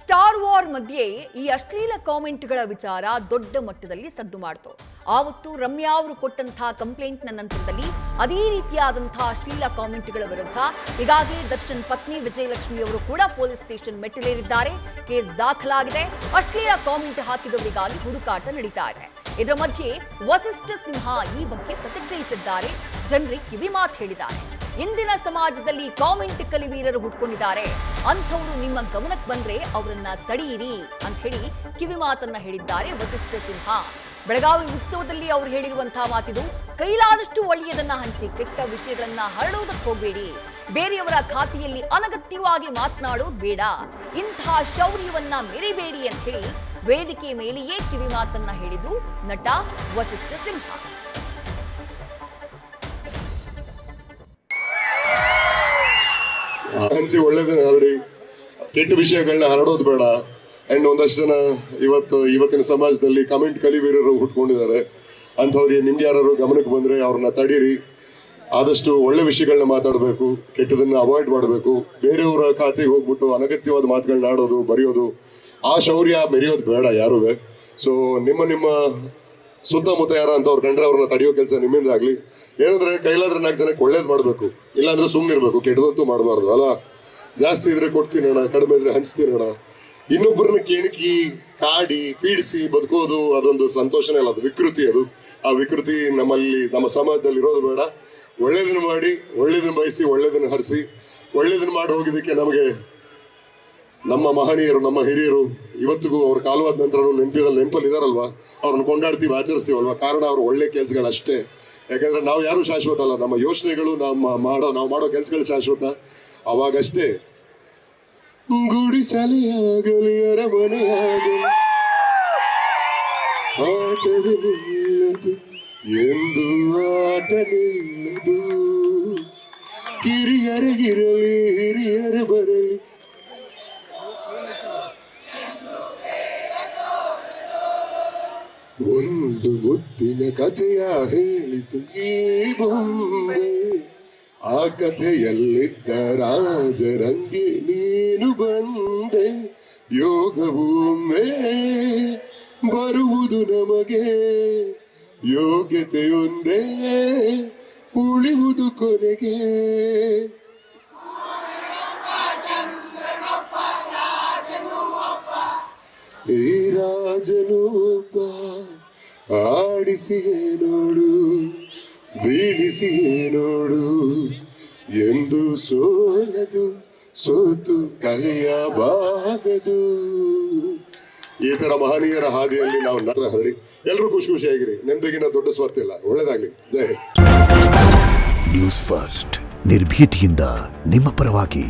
Star war ಮಧ್ಯೆ ಈ ಅಶ್ಲೀಲ ಕಾಮೆಂಟ್ಗಳ ವಿಚಾರ ದೊಡ್ಡ ಮಟ್ಟದಲ್ಲಿ ಸದ್ದು ಮಾಡಿತು. ಆವತ್ತು ರಮ್ಯಾ ಅವರು ಕೊಟ್ಟಂತಹ ಕಂಪ್ಲೇಂಟ್ನ ನಂತರದಲ್ಲಿ ಅದೇ ರೀತಿಯಾದಂತಹ ಅಶ್ಲೀಲ ಕಾಮೆಂಟ್ಗಳ ವಿರುದ್ಧ ಈಗಾಗಲೇ ದರ್ಶನ್ ಪತ್ನಿ ವಿಜಯಲಕ್ಷ್ಮಿ ಅವರು ಕೂಡ ಪೊಲೀಸ್ ಸ್ಟೇಷನ್ ಮೆಟ್ಟಿಲೇರಿದ್ದಾರೆ. ಕೇಸ್ ದಾಖಲಾಗಿದೆ. ಅಶ್ಲೀಲ ಕಾಮೆಂಟ್ ಹಾಕಿದವರಿಗಾಗಿ ಹುಡುಕಾಟ ನಡೀತಾ ಇದೆ. ಇದರ ಮಧ್ಯೆ ವಸಿಷ್ಠ ಸಿಂಹ ಈ ಬಗ್ಗೆ ಪ್ರತಿಕ್ರಿಯಿಸಿದ್ದಾರೆ. ಜನರಿಗೆ ಕಿವಿ ಮಾತು ಹೇಳಿದ್ದಾರೆ. ಇಂದಿನ ಸಮಾಜದಲ್ಲಿ ಕಾಮೆಂಟ್ ಕಲಿವೀರರು ಹುಟ್ಕೊಂಡಿದ್ದಾರೆ, ಅಂಥವರು ನಿಮ್ಮ ಗಮನಕ್ಕೆ ಬಂದ್ರೆ ಅವರನ್ನ ತಡೆಯಿರಿ ಅಂತ ಹೇಳಿ ಕಿವಿ ಮಾತನ್ನ ಹೇಳಿದ್ದಾರೆ ವಸಿಷ್ಠ ಸಿಂಹ. ಬೆಳಗಾವಿ ಉತ್ಸವದಲ್ಲಿ ಅವರು ಹೇಳಿರುವಂತಹ ಮಾತಿದು. ಕೈಲಾದಷ್ಟು ಒಳ್ಳೆಯದನ್ನ ಹಂಚಿ, ಕೆಟ್ಟ ವಿಷಯಗಳನ್ನ ಹರಡೋದಕ್ಕೆ ಹೋಗಬೇಡಿ. ಬೇರೆಯವರ ಖಾತೆಯಲ್ಲಿ ಅನಗತ್ಯವಾಗಿ ಮಾತನಾಡೋದು ಬೇಡ. ಇಂತಹ ಶೌರ್ಯವನ್ನ ಮೆರಿಬೇಡಿ ಅಂತ ಹೇಳಿ ವೇದಿಕೆ ಮೇಲೆಯೇ ಕಿವಿ ಮಾತನ್ನ ಹೇಳಿದ್ರು ನಟ ವಸಿಷ್ಠ ಸಿಂಹ. ಹಂಚಿ ಒಳ್ಳೇದನ್ನ ಹರಡಿ, ಕೆಟ್ಟ ವಿಷಯಗಳನ್ನ ಹರಡೋದು ಬೇಡ. ಅಂಡ್ ಒಂದಷ್ಟು ಜನ ಇವತ್ತಿನ ಸಮಾಜದಲ್ಲಿ ಕಮೆಂಟ್ ಕಲಿವೀರರು ಹುಟ್ಕೊಂಡಿದ್ದಾರೆ. ಅಂಥವ್ರಿಗೆ ನಿಮ್ಗೆ ಯಾರು ಗಮನಕ್ಕೆ ಬಂದ್ರೆ ಅವ್ರನ್ನ ತಡೀರಿ. ಆದಷ್ಟು ಒಳ್ಳೆ ವಿಷಯಗಳನ್ನ ಮಾತಾಡಬೇಕು, ಕೆಟ್ಟದನ್ನ ಅವಾಯ್ಡ್ ಮಾಡಬೇಕು. ಬೇರೆಯವರ ಖಾತೆಗೆ ಹೋಗ್ಬಿಟ್ಟು ಅನಗತ್ಯವಾದ ಮಾತುಗಳನ್ನ ಆಡೋದು, ಬರೆಯೋದು, ಆ ಶೌರ್ಯ ಮೆರೆಯೋದು ಬೇಡ ಯಾರುವೆ. ಸೊ ನಿಮ್ಮ ಸುತ್ತಮುತ್ತ ಯಾರ ಅಂತ ಅವ್ರು ಕಂಡ್ರೆ ಅವ್ರನ್ನ ತಡೆಯೋ ಕೆಲಸ ನಿಮ್ಮಿಂದ ಆಗ್ಲಿ. ಏನಂದ್ರೆ ಕೈಲಾದ್ರೆ 4 ಜನಕ್ಕೆ ಒಳ್ಳೇದು ಮಾಡಬೇಕು, ಇಲ್ಲಾಂದ್ರೆ ಸುಮ್ಮನಿರ್ಬೇಕು. ಕೆಟ್ಟದಂತೂ ಮಾಡಬಾರ್ದು ಅಲ್ಲ. ಜಾಸ್ತಿ ಇದ್ರೆ ಕೊಡ್ತೀನಣ್ಣ, ಕಡಿಮೆ ಇದ್ರೆ ಹಂಚ್ತೀನಣ್ಣ. ಇನ್ನೊಬ್ಬರನ್ನ ಕೆಣಕಿ ಕಾಡಿ ಪೀಡಿಸಿ ಬದುಕೋದು ಅದೊಂದು ಸಂತೋಷನೇ ಅಲ್ಲ, ಅದು ವಿಕೃತಿ. ಆ ವಿಕೃತಿ ನಮ್ಮ ಸಮಾಜದಲ್ಲಿ ಇರೋದು ಬೇಡ. ಒಳ್ಳೇದನ್ನ ಮಾಡಿ, ಒಳ್ಳೇದನ್ನ ಬಯಸಿ, ಒಳ್ಳೇದನ್ನ ಹರಿಸಿ, ಒಳ್ಳೇದನ್ನ ಮಾಡಿ ಹೋಗಿದ್ದಕ್ಕೆ ನಮಗೆ ನಮ್ಮ ಮಹನೀಯರು, ನಮ್ಮ ಹಿರಿಯರು ಇವತ್ತಿಗೂ ಅವ್ರ ಕಾಲವಾದ ನಂತರ ನೆನಪಲ್ಲಿ ಇದಾರಲ್ವಾ, ಅವ್ರನ್ನ ಕೊಂಡಾಡ್ತೀವಿ, ಆಚರಿಸ್ತೀವಲ್ವಾ. ಕಾರಣ ಅವ್ರ ಒಳ್ಳೆ ಕೆಲಸಗಳಷ್ಟೇ. ಯಾಕಂದ್ರೆ ನಾವು ಯಾರು ಶಾಶ್ವತ ಅಲ್ಲ. ನಮ್ಮ ಯೋಚನೆಗಳು, ನಾವು ಮಾಡೋ ಕೆಲಸಗಳು ಶಾಶ್ವತ. ಅವಾಗಷ್ಟೇ ಗುಡಿಸಲೆಯಾಗಲಿ ಅರಮನೆಯಾಗಲಿ ಆಟವೇ ನಿಲ್ಲದು ಎಂದು ಆಟ ನಿಲ್ಲದು. ಕಿರಿಯರಿಗಿರಲಿ ಹಿರಿಯರು ಬರಲಿ ಒಂದು ಮುತ್ತಿನ ಕಥೆಯ ಹೇಳಿತು ಈ ಬೊಂಬೆ. ಆ ಕಥೆಯಲ್ಲಿದ್ದ ರಾಜರಂಗೆ ನೀನು ಬಂದೆ. ಯೋಗವು ಬರುವುದು ನಮಗೆ, ಯೋಗ್ಯತೆಯೊಂದೇ ಉಳಿಯುವುದು ಕೊನೆಗೆ. ಈ ರಾಜನು ಒಬ್ಬ, ಆಡಿಸಿಯೇ ನೋಡು, ಬೀಳಿಸಿಯೇ ನೋಡು ಎಂದು ಸೋಲದು, ಸೋತು ಕಲೆಯಬಾಗದು. ಈ ತರ ಮಹನೀಯರ ಹಾದಿಯಲ್ಲಿ ನಾವು ನಟ ಹರಡಿ ಎಲ್ಲರೂ ಖುಷಿಯಾಗಿರಿ. ನೆಮ್ಮದಿಗಿನ ದೊಡ್ಡ ಸ್ವಾರ್ಥ ಒಳ್ಳೇದಾಗ್ಲಿ. ಜೈ ಹಿಂದ್. ನ್ಯೂಸ್ ಫಸ್ಟ್, ನಿರ್ಭೀತಿಯಿಂದ ನಿಮ್ಮ ಪರವಾಗಿ.